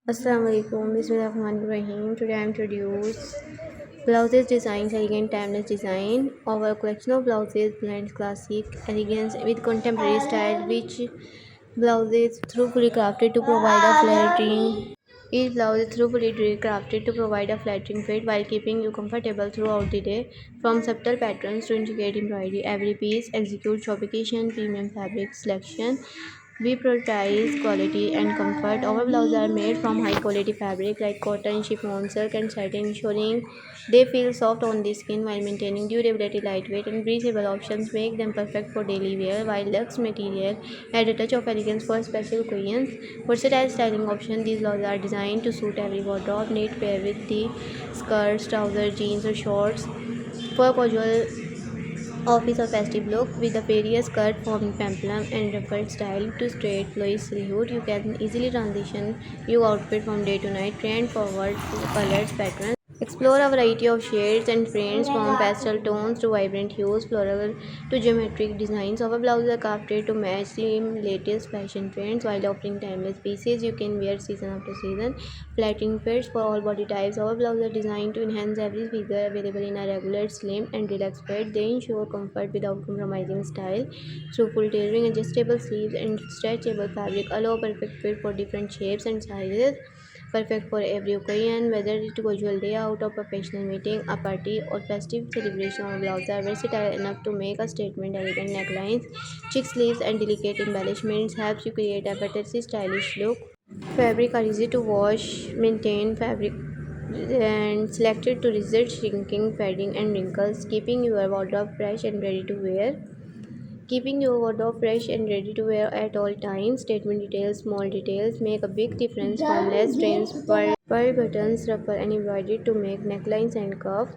Assalamualaikum, Bismillahirrahmanirrahim. Today I introduce blouses designs, elegant timeless design. Our collection of blouses blends classic elegance with contemporary style, which blouses thoroughly crafted to provide a flattering. Each blouse is thoroughly crafted to provide a flattering fit while keeping you comfortable throughout the day. From subtle patterns to intricate embroidery, every piece executes sophistication, premium fabric selection. We prioritize quality and comfort. Our blouses are made from high quality fabric like cotton, chiffon, silk, and satin, ensuring they feel soft on the skin while maintaining durability. Lightweight and breathable options make them perfect for daily wear, while luxe material add a touch of elegance for special occasions. Versatile styling options, these blouses are designed to suit every wardrobe. Need pair with the skirts, trousers, jeans, or shorts for casual office or festive look. With the various cut forming peplum and ruffled style to straight flowy silhouette, you can easily transition your outfit from day to night. Trend forward colors patterns. Explore a variety of shades and prints from pastel tones to vibrant hues, floral to geometric designs. Our blouses are crafted to match the latest fashion trends while offering timeless pieces you can wear season after season. Flattering fits for all body types. Our blouses are designed to enhance every figure, available in a regular, slim, and relaxed fit. They ensure comfort without compromising style. Through full tailoring, adjustable sleeves, and stretchable fabric allow perfect fit for different shapes and sizes. Perfect for every occasion, whether it's a casual day out, a professional meeting, a party, or festive celebration. Our blouses are versatile enough to make a statement. Elegant necklines, chic sleeves, and delicate embellishments helps you create a effortlessly stylish look. Fabric are easy to wash, maintain fabric and selected to resist shrinking, fading, and wrinkles, keeping your wardrobe fresh and ready to wear. Keeping your wardrobe fresh and ready to wear at all times. Statement details, small details make a big difference from less trims, pearl buttons, ruffle, and embroidery to make necklines and cuffs.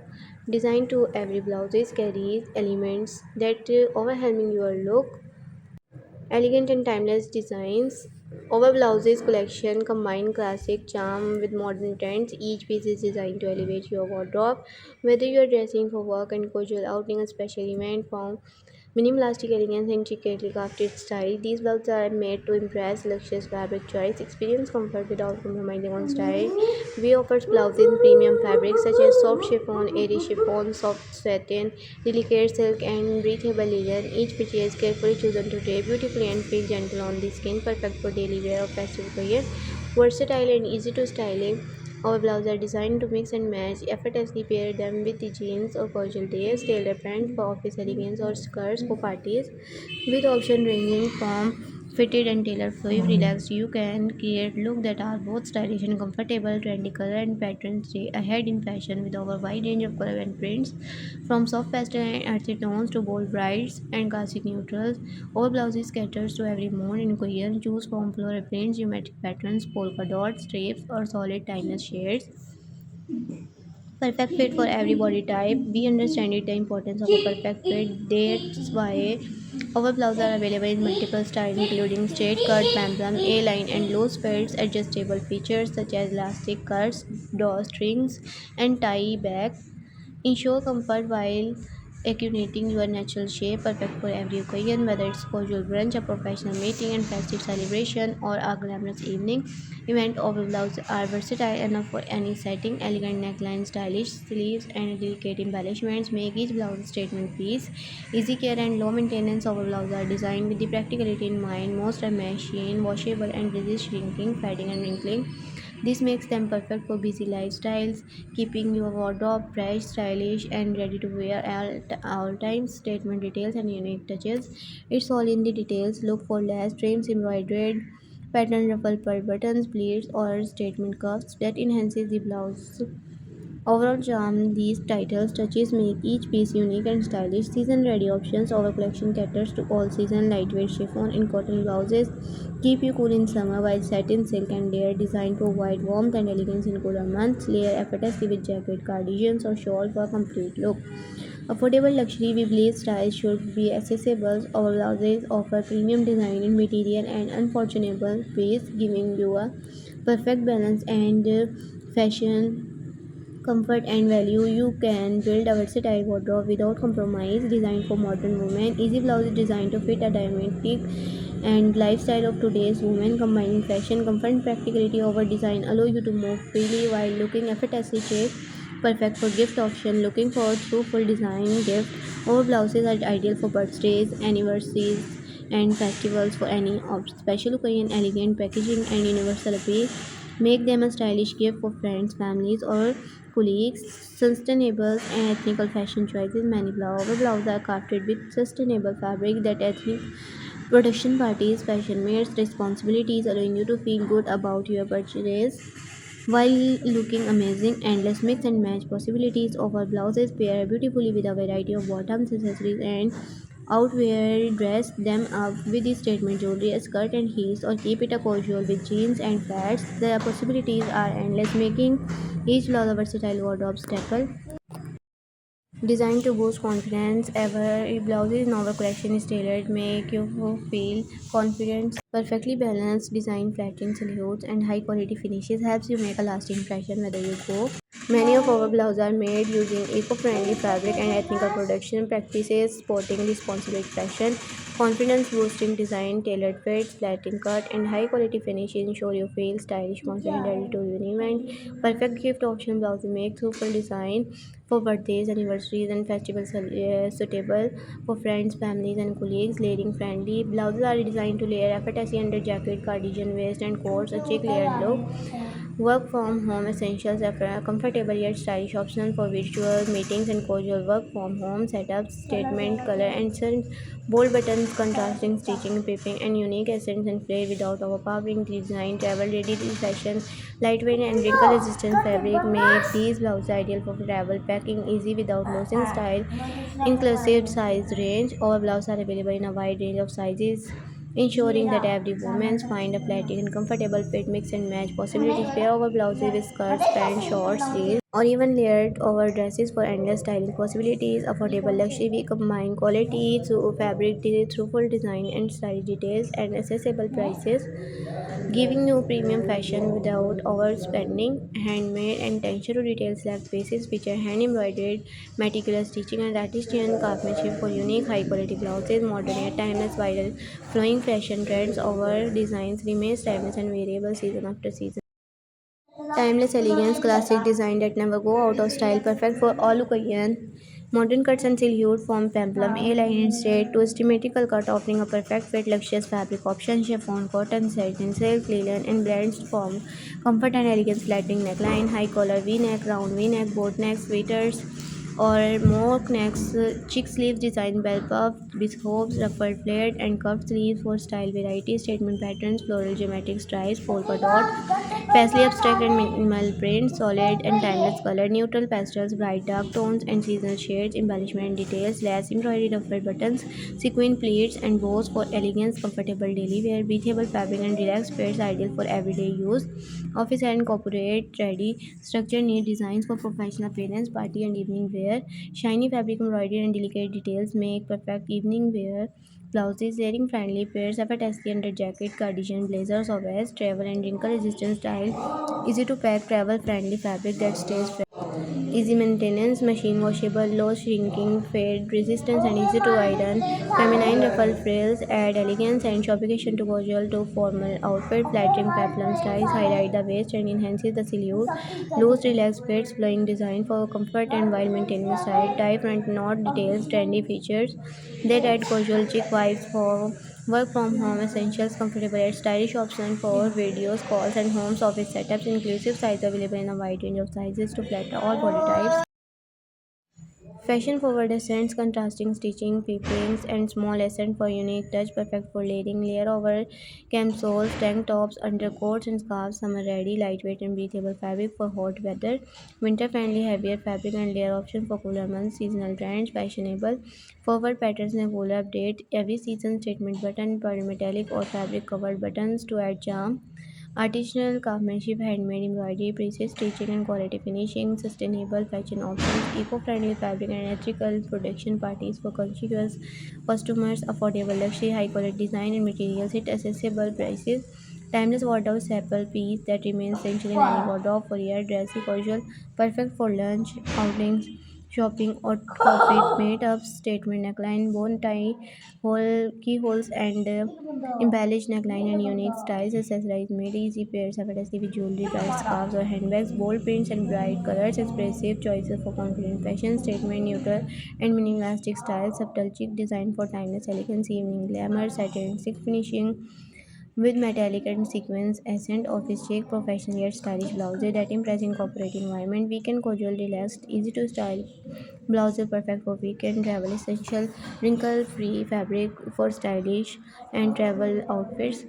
Designed to every blouses carries elements that overwhelming your look. Elegant and timeless designs. Our blouses collection combine classic charm with modern trends. Each piece is designed to elevate your wardrobe. Whether you are dressing for work and casual outing, a special event, from minimalistic elegance and intricately crafted style, these blouses are made to impress. Luxurious fabric choice, experience comfort without compromising on style. We offer blouses in premium fabrics such as soft chiffon, airy chiffon, soft satin, delicate silk, and breathable linen. Each purchase is carefully chosen to drape beautifully and feel gentle on the skin, perfect for daily wear or festive wear. Versatile and easy to styling. Our blouses are designed to mix and match, effortlessly pair them with the jeans or casual days, tailor pants for office elegance or skirts for parties, with options ranging from fitted and tailor flowy relaxed. You can create looks that are both stylish and comfortable. Trendy color and patterns stay ahead in fashion with our wide range of color and prints, from soft pastel and earthy tones to bold brights and classic neutrals. All blouses caters to every mood and occasion. Choose from floral prints, geometric patterns, polka dots, stripes, or solid timeless shades. Perfect fit for every body type. We understand it, the importance of a perfect fit. That's why our blouses are available in multiple styles, including straight cut, peplum, A-line, and loose fits. Adjustable features such as elastic cuts, drawstrings, and tie back ensure comfort while accumulating your natural shape, perfect for every occasion, whether it's casual brunch, a professional meeting and festive celebration, or a glamorous evening event. Overblouses are versatile enough for any setting. Elegant neckline, stylish sleeves, and delicate embellishments make each blouse a statement piece. Easy care and low maintenance overblouses are designed with the practicality in mind. Most are machine washable and resist shrinking, fading, and wrinkling. This makes them perfect for busy lifestyles, keeping your wardrobe fresh, stylish, and ready to wear at all times. Statement details and unique touches. It's all in the details. Look for lace trims, embroidered pattern ruffle pearl buttons, pleats, or statement cuffs that enhances the blouse overall charm. These titles touches make each piece unique and stylish. Season ready options. Our collection caters to all season. Lightweight chiffon and cotton blouses keep you cool in summer, while satin, silk, and layer designed to provide warmth and elegance in cooler months. Layer effortlessly with jacket, cardigans, or shawl for a complete look. Affordable luxury, we believe styles should be accessible. Our blouses offer premium design in material and unfortunable ways, giving you a perfect balance and fashion, comfort, and value. You can build a versatile wardrobe without compromise. Designed for modern women, easy blouse is designed to fit a dynamic and lifestyle of today's women, combining fashion, comfort, and practicality over design, allow you to move freely while looking effortlessly shaped. Perfect for gift option. Looking for through full design gift. Our blouses are ideal for birthdays, anniversaries, and festivals for any special occasion. Elegant packaging and universal appeal make them a stylish gift for friends, families, or colleagues. Sustainable and ethnical fashion choices. Many blouses are crafted with sustainable fabric that ethnic production parties, fashion mates, responsibilities, allowing you to feel good about your purchase while looking amazing. Endless mix and match possibilities of our blouses pair beautifully with a variety of bottoms, accessories, and outwear. Dress them up with the statement jewelry, a skirt, and heels, or keep it a casual with jeans and flats. The possibilities are endless, making each blouse a versatile wardrobe staple. Designed to boost confidence, every blouses in our collection is tailored, make you feel confident. Perfectly balanced design, flattering silhouettes, and high quality finishes helps you make a lasting impression whether you go. Many of our blouses are made using eco-friendly fabric and ethical production practices, supporting responsible fashion. Confidence boosting design, tailored fits, flattering cut, and high quality finishes ensure you feel stylish, confident, ready to an event. Perfect gift option blouses make super design for birthdays, anniversaries, and festivals suitable for friends, families, and colleagues. Layering friendly blouses are designed to layer effortlessly under jacket, cardigan, waist, and coats. A chic layered look. Work from home essentials are comfortable yet stylish, optional for virtual meetings and casual work from home setups. Statement color and bold buttons, contrasting stitching, piping, and unique accents and flair without overpowering design. Travel ready fashion, lightweight and wrinkle resistant fabric make these blouses ideal for travel, packing easy without losing style. Inclusive size range. Our blouses are available in a wide range of sizes, ensuring that every woman finds a flattering and comfortable fit. Mix and match possibilities. Pair over blouses with skirts, pants, shorts, sleeves, or even layered over dresses for endless styling possibilities. Affordable luxury. We combine quality through fabric, through full design and style details, and accessible prices, giving you premium fashion without overspending. Handmade and attention to details like pieces feature hand embroidered, meticulous stitching, and artisan craftsmanship for unique high quality blouses. Modern yet timeless, viral, flowing fashion trends over designs remains timeless and variable season after season. Timeless elegance, classic design that never go out of style, perfect for all occasion. Modern cuts and silhouette from peplum, A-line instead to symmetrical cut, offering a perfect fit, luxurious fabric option, chiffon, cotton, satin, silk, linen, and blends form comfort and elegance, flattering neckline, high collar, V-neck, round V-neck, boat neck, sweaters, or mock necks, chick sleeves, design bell puff, bishops, ruffled flared, and cuffed sleeves for style variety, statement patterns, floral geometric stripes, polka dot, Paisley abstract and minimal print, solid and timeless color, neutral pastels, bright dark tones and seasonal shades, embellishment and details, lace embroidery ruffled buttons, sequin pleats and bows for elegance, comfortable daily wear, breathable fabric and relaxed fits ideal for everyday use, office and corporate ready, structured neat designs for professional appearance, party and evening wear, shiny fabric embroidery and delicate details make perfect evening wear. Blouses, layering friendly pairs, effortlessly under jacket, cardigan, blazers, or vest, travel and wrinkle resistant style, easy to pack, travel friendly fabric that stays fresh. Easy maintenance, machine washable, low shrinking, fade resistance, and easy to iron. Feminine ruffle frills add elegance and sophistication to casual to formal outfit. Flattering peplum styles highlight the waist and enhances the silhouette. Loose, relaxed fits, flowing design for comfort and while maintaining style. Tie front knot details, trendy features that add casual chic vibes for work from home essentials, comfortable yet stylish option for videos, calls, and home office setups. Inclusive size available in a wide range of sizes to flatter all body types. Fashion forward accents, contrasting stitching, pipings, and small accent for unique touch, perfect for layering, layer over camisoles, tank tops, undercoats, and scarves. Summer ready, lightweight and breathable fabric for hot weather. Winter friendly, heavier fabric and layer option for cooler months. Seasonal trends, fashionable. Forward patterns and full update. Every season statement button, pearl metallic or fabric covered buttons to add charm. Artisanal craftsmanship, handmade embroidery, precise stitching and quality finishing, sustainable fashion options, eco-friendly fabric and ethical production parties for conscious customers, affordable luxury, high-quality design and materials at accessible prices, timeless wardrobe staple piece that remains essential in any wardrobe for year, dressy, casual, perfect for lunch, outings, shopping or corporate made-up statement neckline, bone tie, hole keyholes, and embellished neckline and unique styles. Accessories made easy pairs effortlessly with jewelry, bright scarves, or handbags. Bold prints and bright colors, expressive choices for confident fashion. Statement neutral and minimalistic style. Subtle chic design for timeless elegance. Evening glamour. Satin silk finishing with metallic and sequins accent office chic professional yet stylish blouses that impress in corporate environment. Weekend casual relaxed easy to style blouses perfect for weekend travel essential wrinkle free fabric for stylish and travel outfits.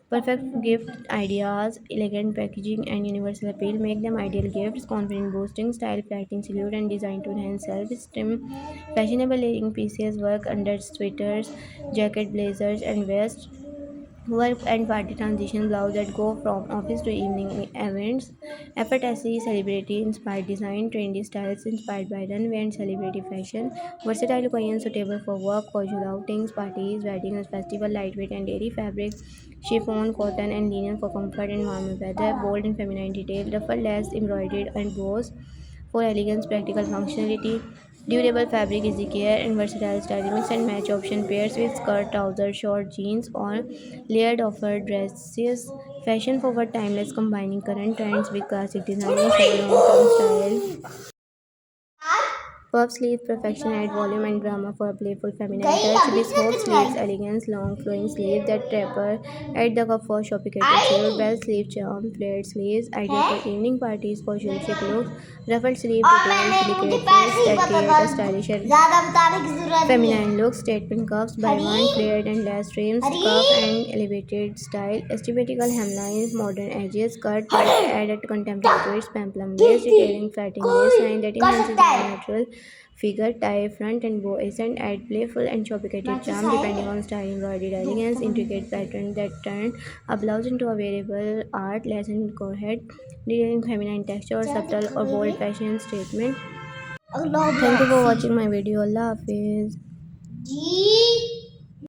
Perfect gift ideas, elegant packaging, and universal appeal make them ideal gifts. Confidence boosting, style flattering silhouette, and designed to enhance self-esteem. Fashionable layering pieces work under sweaters, jacket, blazers, and vests. Work and party transition blouse that go from office to evening events. Effortlessly celebrity inspired design, trendy styles inspired by runway and celebrity fashion. Versatile coins suitable for work, casual outings, parties, weddings, festival, lightweight and airy fabric. Chiffon, cotton, and linen for comfort and warmer weather. Bold and feminine detail. Ruffle lace, embroidered and bows for elegance, practical functionality. Durable fabric, easy care, and versatile styling. Mix and match option pairs with skirt, trousers, short jeans, or layered offer dresses. Fashion forward, timeless, combining current trends with classic design for long-term style. Puff sleeves perfection add volume and drama for a playful feminine touch. Bespoke sleeves elegance, long flowing sleeves that taper at the cuff for sophisticated silhouette. Bell sleeve charm, flared sleeves ideal for evening parties, casual chic looks. Ruffled sleeve detail, delicate frills that create a stylish and feminine look. Statement cuffs by one, flared and lace trims, cuff and elevated style. Asymmetrical hemlines, modern edges, cut that add a contemporary twist. Peplum lace detailing flattening waistline that enhances the natural figure. Tie front and bow accent add playful and sophisticated charm depending on style. Embroidered elegance, intricate pattern that turn a blouse into a wearable art. Lace and head detailing feminine texture or subtle or bold fashion statement. Thank you for watching my video. Allah Hafiz.